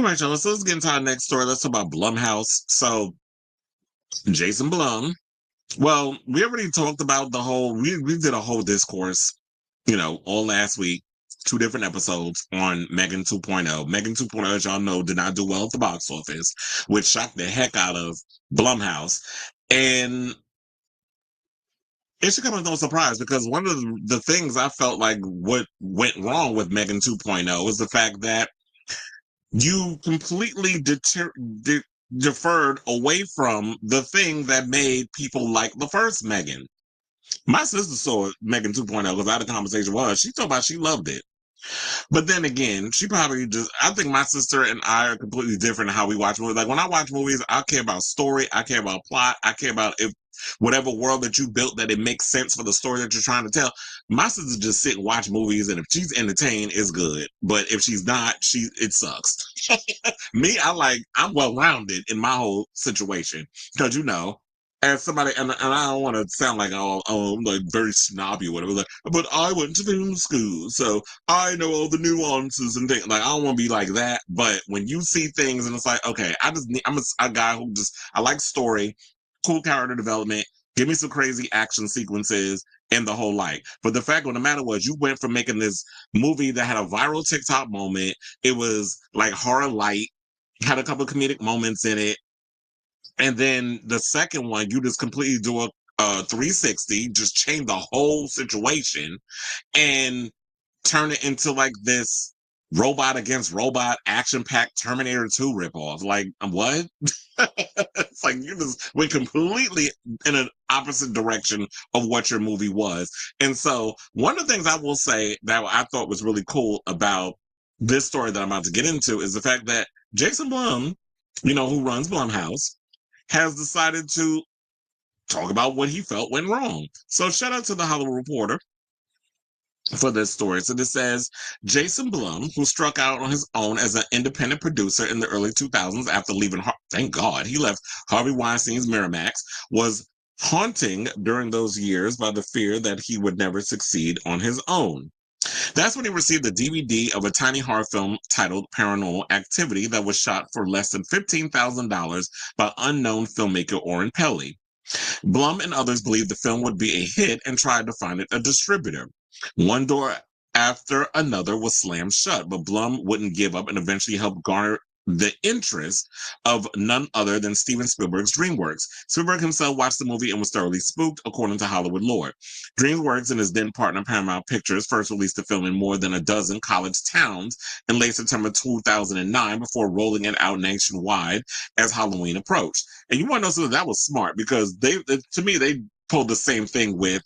right, y'all. So let's get into our next story. Let's talk about Blumhouse. So Jason Blum. Well, we already talked about we did a whole discourse, all last week, two different episodes on M3GAN 2.0. M3GAN 2.0, as y'all know, did not do well at the box office, which shocked the heck out of Blumhouse. And it should come as no surprise because one of the things I felt like what went wrong with M3GAN 2.0 was the fact that you completely deferred away from the thing that made people like the first M3GAN. My sister saw M3GAN 2.0 because I had a conversation with her. She told me she loved it. But then again, I think my sister and I are completely different in how we watch movies. Like when I watch movies, I care about story, I care about plot, I care about if whatever world that you built that it makes sense for the story that you're trying to tell. My sister just sit and watch movies, and if she's entertained, it's good. But if she's not, it sucks. Me, I'm well rounded in my whole situation because as somebody, and I don't want to sound like I'm like very snobby or whatever, like, but I went to film school, so I know all the nuances and things. Like I don't want to be like that, but when you see things and it's like, okay, I'm a guy who I like story, cool character development, give me some crazy action sequences and the whole But the fact of the matter was, you went from making this movie that had a viral TikTok moment. It was like horror light, had a couple of comedic moments in it. And then the second one, you just completely do a 360, just change the whole situation and turn it into like this robot against robot action-packed Terminator 2 ripoff. Like, what? It's like you just went completely in an opposite direction of what your movie was. And so one of the things I will say that I thought was really cool about this story that I'm about to get into is the fact that Jason Blum, who runs Blumhouse, has decided to talk about what he felt went wrong. So shout out to the Hollywood Reporter for this story. So this says, Jason Blum, who struck out on his own as an independent producer in the early 2000s after leaving, thank God, he left Harvey Weinstein's Miramax, was haunting during those years by the fear that he would never succeed on his own. That's when he received a DVD of a tiny horror film titled Paranormal Activity that was shot for less than $15,000 by unknown filmmaker Oren Peli. Blum and others believed the film would be a hit and tried to find it a distributor. One door after another was slammed shut, but Blum wouldn't give up and eventually helped garner the interest of none other than Steven Spielberg's DreamWorks. Spielberg himself watched the movie and was thoroughly spooked, according to Hollywood lore. DreamWorks and his then partner Paramount Pictures first released the film in more than a dozen college towns in late September 2009 before rolling it out nationwide as Halloween approached. And you want to know something that was smart because they pulled the same thing with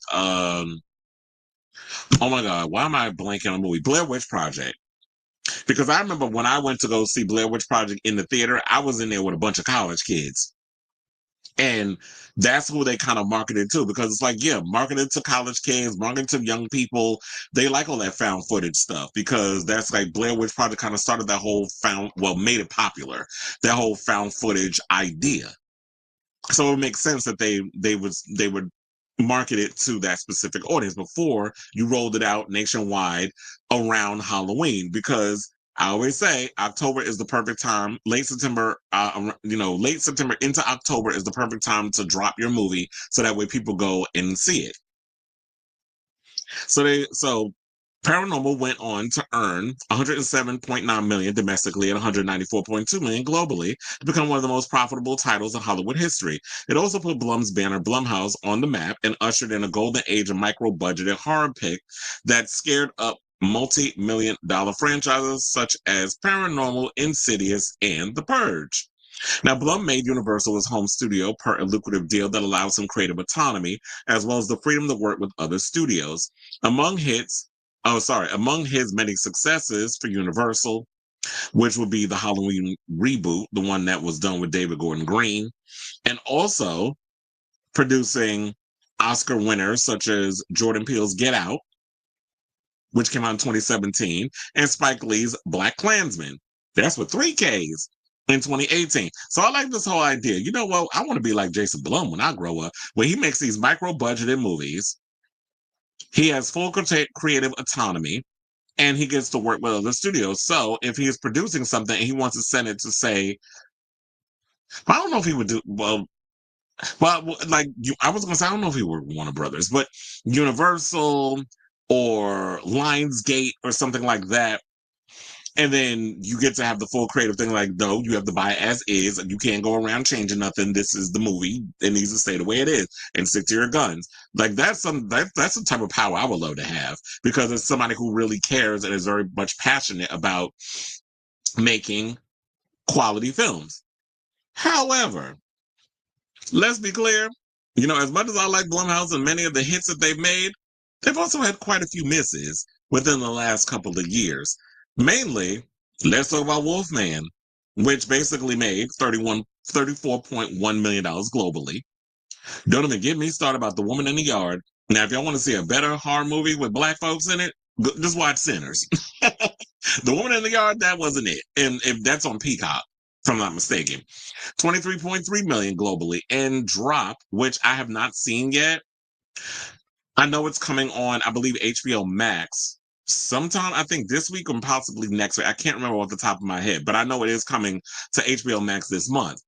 oh my God, why am I blanking on the movie? Blair Witch Project. Because I remember when I went to go see Blair Witch Project in the theater, I was in there with a bunch of college kids. And that's who they kind of marketed to, because it's like, yeah, marketed to college kids, marketed to young people. They like all that found footage stuff because that's like Blair Witch Project kind of started that whole made it popular, that whole found footage idea. So it makes sense that they would market it to that specific audience before you rolled it out nationwide around Halloween, because I always say October is the perfect time. Late September into October is the perfect time to drop your movie, so that way people go and see it. So Paranormal went on to earn $107.9 million domestically and $194.2 million globally to become one of the most profitable titles in Hollywood history. It also put Blum's banner Blumhouse on the map and ushered in a golden age of micro-budgeted horror pick that scared up multi-million-dollar franchises such as Paranormal, Insidious, and The Purge. Now, Blum made Universal his home studio per a lucrative deal that allows him creative autonomy, as well as the freedom to work with other studios. Among his many successes for Universal, which would be the Halloween reboot, the one that was done with David Gordon Green, and also producing Oscar winners such as Jordan Peele's Get Out, which came out in 2017, and Spike Lee's Black Klansman. That's with 3 Ks. In 2018. So I like this whole idea. You know what? I want to be like Jason Blum when I grow up, where he makes these micro-budgeted movies. He has full creative autonomy, and he gets to work with other studios. So if he is producing something and he wants to send it to say, I don't know if he would do well, like I was gonna say, I don't know if he were Warner Brothers, but Universal or Lionsgate or something like that. And then you get to have the full creative thing. Like, no, you have to buy it as is, and you can't go around changing nothing. This is the movie; it needs to stay the way it is, and stick to your guns. Like that's that's the type of power I would love to have, because it's somebody who really cares and is very much passionate about making quality films. However, let's be clear. As much as I like Blumhouse and many of the hits that they've made, they've also had quite a few misses within the last couple of years. Mainly, let's talk about Wolfman, which basically made $34.1 million globally. Don't even get me started about The Woman in the Yard. Now, if y'all want to see a better horror movie with black folks in it, just watch Sinners. The Woman in the Yard, that wasn't it. And if that's on Peacock, if I'm not mistaken. 23.3 million globally. And Drop, which I have not seen yet. I know it's coming on, I believe, HBO Max sometime, I think this week or possibly next week. I can't remember off the top of my head, but I know it is coming to HBO Max this month.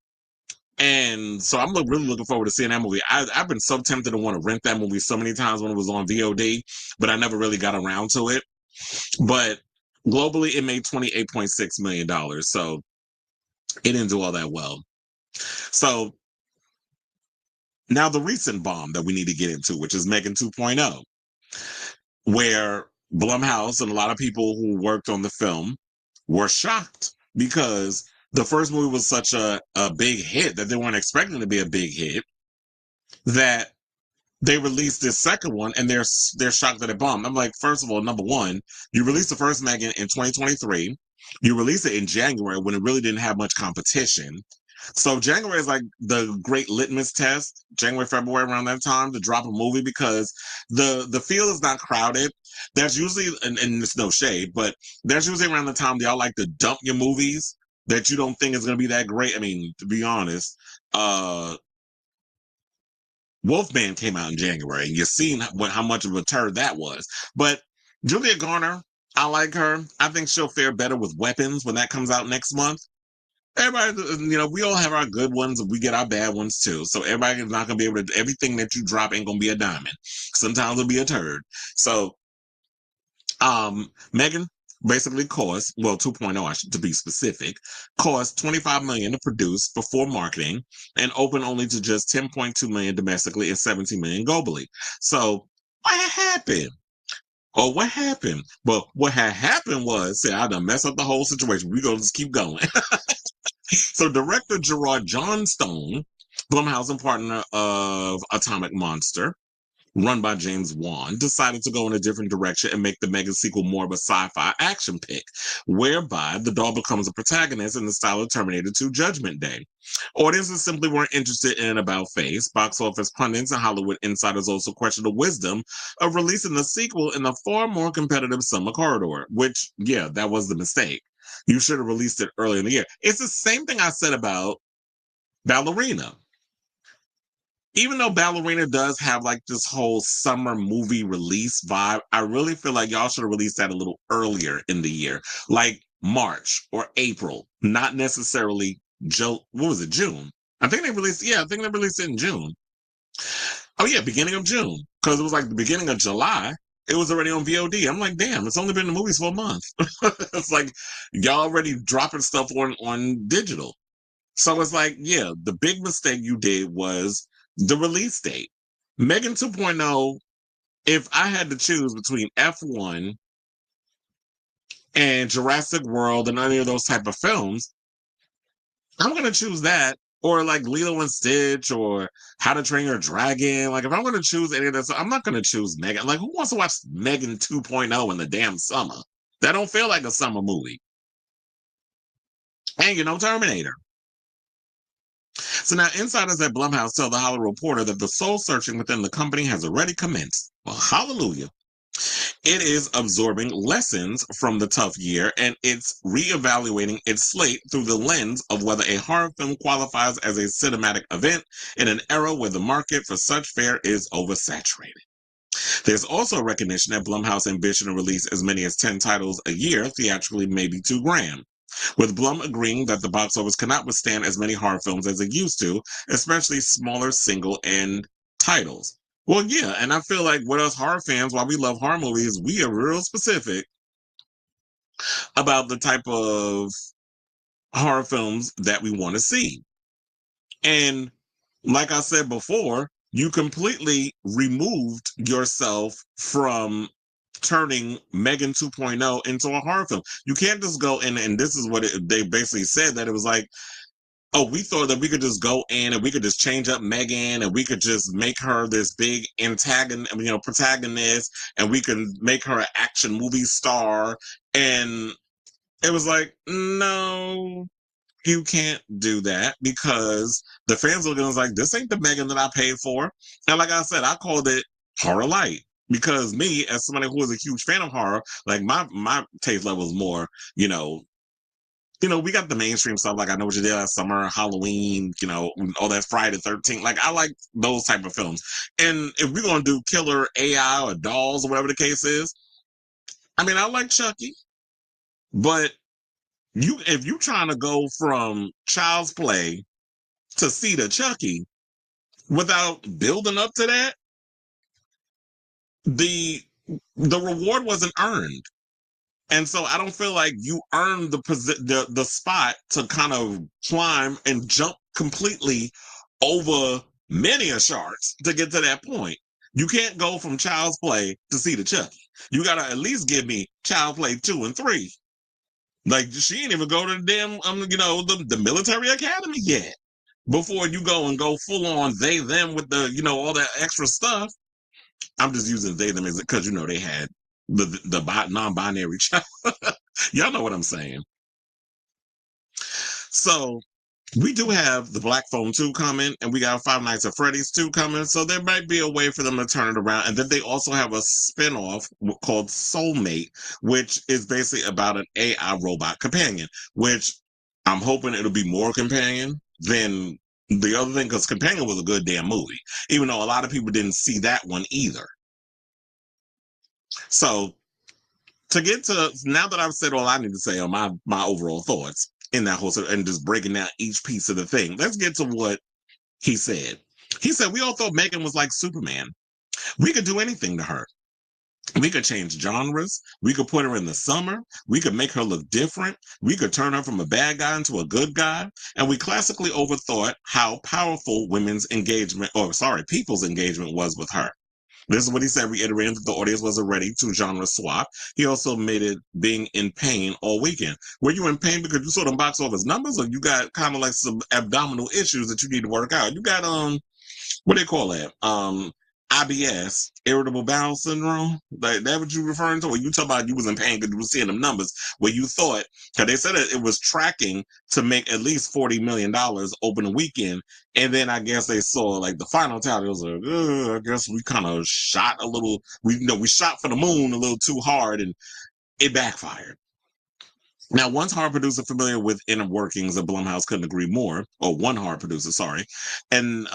And so I'm really looking forward to seeing that movie. I've been so tempted to want to rent that movie so many times when it was on VOD, but I never really got around to it. But globally, it made $28.6 million. So it didn't do all that well. So now the recent bomb that we need to get into, which is M3GAN 2.0, where Blumhouse and a lot of people who worked on the film were shocked because the first movie was such a big hit that they weren't expecting to be a big hit, that they released this second one and they're shocked that it bombed. I'm like, first of all, number one, you released the first M3GAN in 2023. You released it in January when it really didn't have much competition. So January is like the great litmus test, January, February, around that time, to drop a movie, because the field is not crowded. There's usually, and it's no shade, but there's usually around the time y'all like to dump your movies that you don't think is going to be that great. I mean, to be honest, Wolfman came out in January, and you've seen how much of a turd that was. But Julia Garner, I like her. I think she'll fare better with Weapons when that comes out next month. Everybody, we all have our good ones, and we get our bad ones too. So everybody is not going to be able to, everything that you drop ain't going to be a diamond. Sometimes it'll be a turd. So, M3GAN basically cost, well, 2.0, to be specific, cost $25 million to produce before marketing, and open only to just $10.2 million domestically and $17 million globally. So what happened? Oh, what happened? Well, what had happened was, I done messed up the whole situation. We're going to just keep going. So director Gerard Johnstone, Blumhouse partner of Atomic Monster, run by James Wan, decided to go in a different direction and make the M3GAN sequel more of a sci-fi action pick, whereby the doll becomes a protagonist in the style of Terminator 2 Judgment Day. Audiences simply weren't interested in an about-face. Box office pundits and Hollywood insiders also questioned the wisdom of releasing the sequel in a far more competitive summer corridor, which, yeah, that was the mistake. You should have released it earlier in the year. It's the same thing I said about Ballerina. Even though Ballerina does have like this whole summer movie release vibe, I really feel like y'all should have released that a little earlier in the year, like March or April, not necessarily what was it, June? I think they released it in June. Oh yeah, beginning of June, because it was like the beginning of July. It was already on VOD. I'm like, damn, it's only been in the movies for a month. It's like y'all already dropping stuff on digital. So it's like, yeah, the big mistake you did was the release date. M3GAN 2.0, if I had to choose between F1 and Jurassic World and any of those type of films, I'm going to choose that. Or like Lilo and Stitch or How to Train Your Dragon. Like if I'm going to choose any of that, I'm not going to choose M3GAN. Like who wants to watch M3GAN 2.0 in the damn summer? That don't feel like a summer movie. And Terminator. So now insiders at Blumhouse tell the Hollywood Reporter that the soul searching within the company has already commenced. Well, hallelujah. It is absorbing lessons from the tough year, and it's reevaluating its slate through the lens of whether a horror film qualifies as a cinematic event in an era where the market for such fare is oversaturated. There's also recognition that Blumhouse ambition to release as many as 10 titles a year theatrically may be too grand, with Blum agreeing that the box office cannot withstand as many horror films as it used to, especially smaller single-end titles. Well, yeah, and I feel like with us horror fans, while we love horror movies, we are real specific about the type of horror films that we want to see. And like I said before, you completely removed yourself from turning M3GAN 2.0 into a horror film. You can't just go in, and this is what they basically said, that it was like, oh, we thought that we could just go in and we could just change up M3GAN and we could just make her this big protagonist, and we could make her an action movie star. And it was like, no, you can't do that, because the fans are looking like, this ain't the M3GAN that I paid for. And like I said, I called it horror light, because me, as somebody who is a huge fan of horror, like my taste level is more, we got the mainstream stuff, like I Know What You Did Last Summer, Halloween, all that Friday the 13th. Like, I like those type of films. And if we're gonna do killer AI or dolls or whatever the case is, I mean, I like Chucky, but if you trying to go from Child's Play to see the Chucky without building up to that, the reward wasn't earned. And so I don't feel like you earned the spot to kind of climb and jump completely over many a sharks to get to that point. You can't go from Child's Play to see the Chucky. You gotta at least give me Child Play 2 and 3. Like, she ain't even go to the damn the military academy yet before you go full on they them with the all that extra stuff. I'm just using they them as because they had the non-binary child. Y'all know what I'm saying. So we do have the Black Phone 2 coming, and we got Five Nights at Freddy's 2 coming. So there might be a way for them to turn it around. And then they also have a spinoff called Soulmate, which is basically about an AI robot companion, which I'm hoping it'll be more companion than the other thing, because Companion was a good damn movie, even though a lot of people didn't see that one either. So to get to, now that I've said all I need to say on my overall thoughts in that whole, and just breaking down each piece of the thing, let's get to what he said. He said, we all thought M3GAN was like Superman. We could do anything to her. We could change genres. We could put her in the summer. We could make her look different. We could turn her from a bad guy into a good guy. And we classically overthought how powerful people's engagement was with her. This is what he said, reiterating that the audience wasn't ready to genre swap. He also made it being in pain all weekend. Were you in pain because you saw them box office numbers, or you got kind of like some abdominal issues that you need to work out? You got what do they call that? IBS, irritable bowel syndrome. Like, that what you referring to? When you talk about you was in pain because you were seeing them numbers, where you thought, because they said it was tracking to make at least $40 million opening weekend, and then I guess they saw like the final tally was like, I guess we kind of shot a little. We shot for the moon a little too hard, and it backfired. Now, one horror producer familiar with inner workings of Blumhouse couldn't agree more, or one horror producer, sorry, and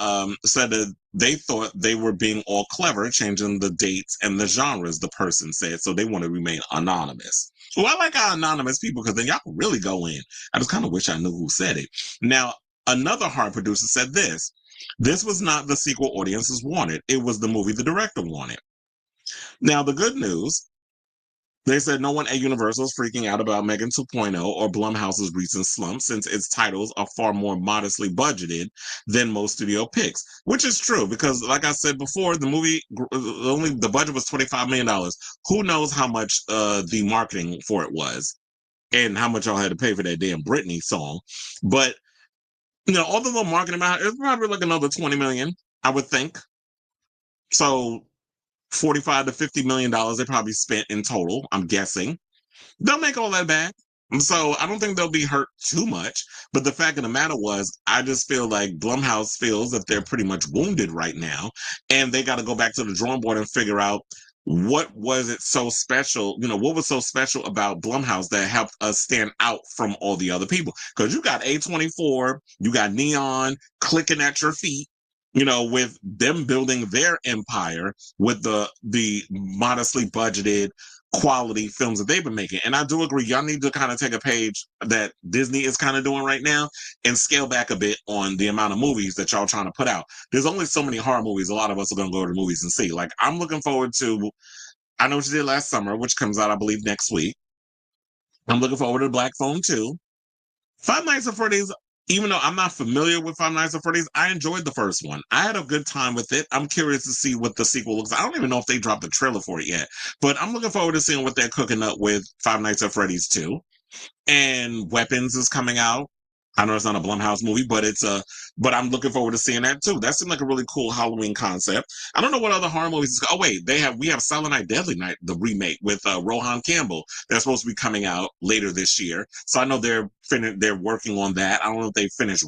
said that they thought they were being all clever, changing the dates and the genres, the person said, so they want to remain anonymous. Well, I like our anonymous people, because then y'all can really go in. I just kind of wish I knew who said it. Now, another horror producer said this. This was not the sequel audiences wanted. It was the movie the director wanted. Now, the good news, they said no one at Universal is freaking out about M3GAN 2.0 or Blumhouse's recent slump, since its titles are far more modestly budgeted than most studio picks, which is true, because like I said before, the movie, the budget was $25 million. Who knows how much the marketing for it was, and how much y'all had to pay for that damn Britney song. But all the little marketing about it, it's probably like another 20 million, I would think. So 45 to $50 million they probably spent in total, I'm guessing. They'll make all that back. So I don't think they'll be hurt too much. But the fact of the matter was, I just feel like Blumhouse feels that they're pretty much wounded right now. And they got to go back to the drawing board and figure out what was it so special, what was so special about Blumhouse that helped us stand out from all the other people? Because you got A24, you got Neon clicking at your feet, with them building their empire with the modestly budgeted quality films that they've been making. And I do agree, y'all need to kind of take a page that Disney is kind of doing right now and scale back a bit on the amount of movies that y'all trying to put out. There's only so many horror movies a lot of us are going to go to the movies and see. Like, I'm looking forward to I Know What You Did Last Summer, which comes out, I believe, next week. I'm looking forward to Black Phone 2. Five Nights at Freddy's, even though I'm not familiar with Five Nights at Freddy's, I enjoyed the first one. I had a good time with it. I'm curious to see what the sequel looks like. I don't even know if they dropped a trailer for it yet, but I'm looking forward to seeing what they're cooking up with Five Nights at Freddy's 2. And Weapons is coming out. I know it's not a Blumhouse movie, but but I'm looking forward to seeing that too. That seemed like a really cool Halloween concept. I don't know what other horror movies. Oh wait, we have Silent Night, Deadly Night, the remake with Rohan Campbell. That's supposed to be coming out later this year. So I know they're working on that. I don't know if they finished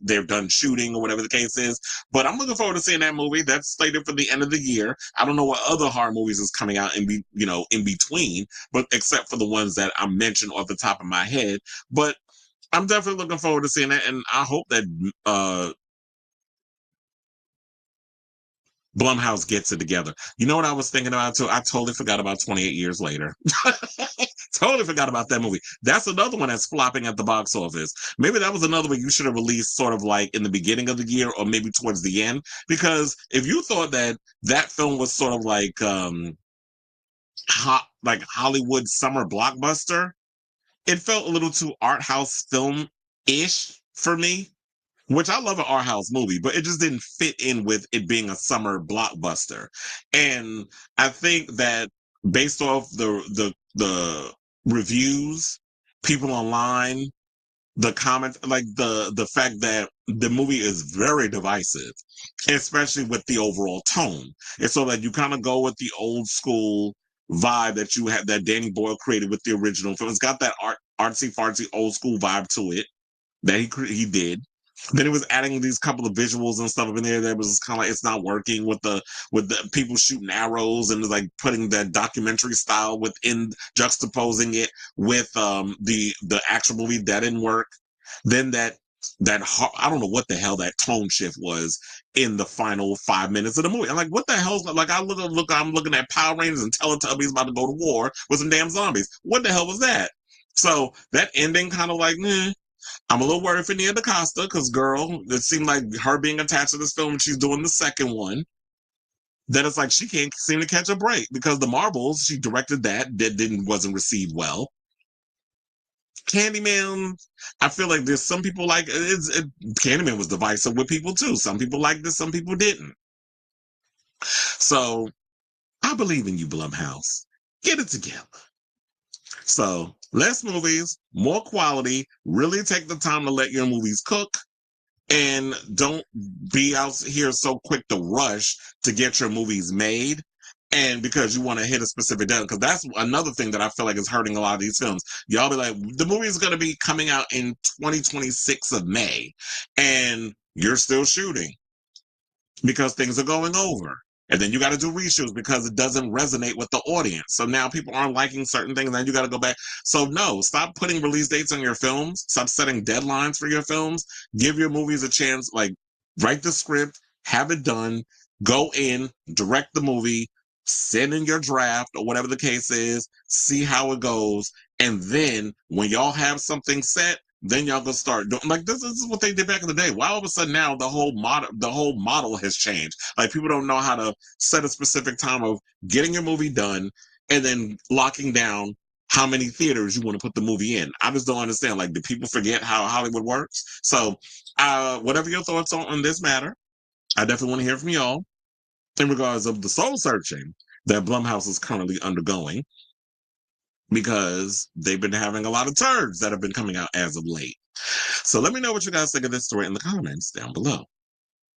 they're done shooting or whatever the case is. But I'm looking forward to seeing that movie. That's slated for the end of the year. I don't know what other horror movies is coming out in between, but except for the ones that I mentioned off the top of my head. But I'm definitely looking forward to seeing that, and I hope that Blumhouse gets it together. You know what I was thinking about too? I totally forgot about 28 Years Later. Totally forgot about that movie. That's another one that's flopping at the box office. Maybe that was another one you should have released sort of like in the beginning of the year or maybe towards the end. Because if you thought that film was sort of like like Hollywood summer blockbuster, it felt a little too art house film-ish for me, which I love an art house movie, but it just didn't fit in with it being a summer blockbuster. And I think that based off the reviews, people online, the comments, like the fact that the movie is very divisive, especially with the overall tone. And so that you kind of go with the old school vibe that you had that Danny Boyle created with the original film. It's got that artsy fartsy old school vibe to it that he did. Then it was adding these couple of visuals and stuff up in there that was kind of like it's not working with the people shooting arrows and like putting that documentary style within juxtaposing it with the actual movie that didn't work. Then I don't know what the hell that tone shift was in the final 5 minutes of the movie. I'm like, what the hell's like? I'm looking at Power Rangers and Teletubbies about to go to war with some damn zombies. What the hell was that? So that ending kind of like, I'm a little worried for Nia DaCosta because, girl, it seemed like her being attached to this film, she's doing the second one. Then it's like she can't seem to catch a break because the Marbles, she directed that wasn't received well. Candyman, I feel like there's some people like Candyman was divisive with people too. Some people liked this, some people didn't. So I believe in you, Blumhouse. Get it together. So less movies, more quality. Really take the time to let your movies cook. And don't be out here so quick to rush to get your movies made. And because you want to hit a specific deadline, because that's another thing that I feel like is hurting a lot of these films. Y'all be like, the movie is going to be coming out in 2026 of May, and you're still shooting because things are going over. And then you got to do reshoots because it doesn't resonate with the audience. So now people aren't liking certain things, and then you got to go back. So no, stop putting release dates on your films. Stop setting deadlines for your films. Give your movies a chance. Like, write the script, have it done, go in, direct the movie, send in your draft or whatever the case is, see how it goes. And then when y'all have something set, then y'all gonna start doing like this is what they did back in the day. Why all of a sudden now the whole model has changed? Like people don't know how to set a specific time of getting your movie done and then locking down how many theaters you want to put the movie in. I just don't understand. Like, do people forget how Hollywood works? So whatever your thoughts are on this matter, I definitely want to hear from y'all in regards of the soul searching that Blumhouse is currently undergoing, because they've been having a lot of turds that have been coming out as of late. So let me know what you guys think of this story in the comments down below.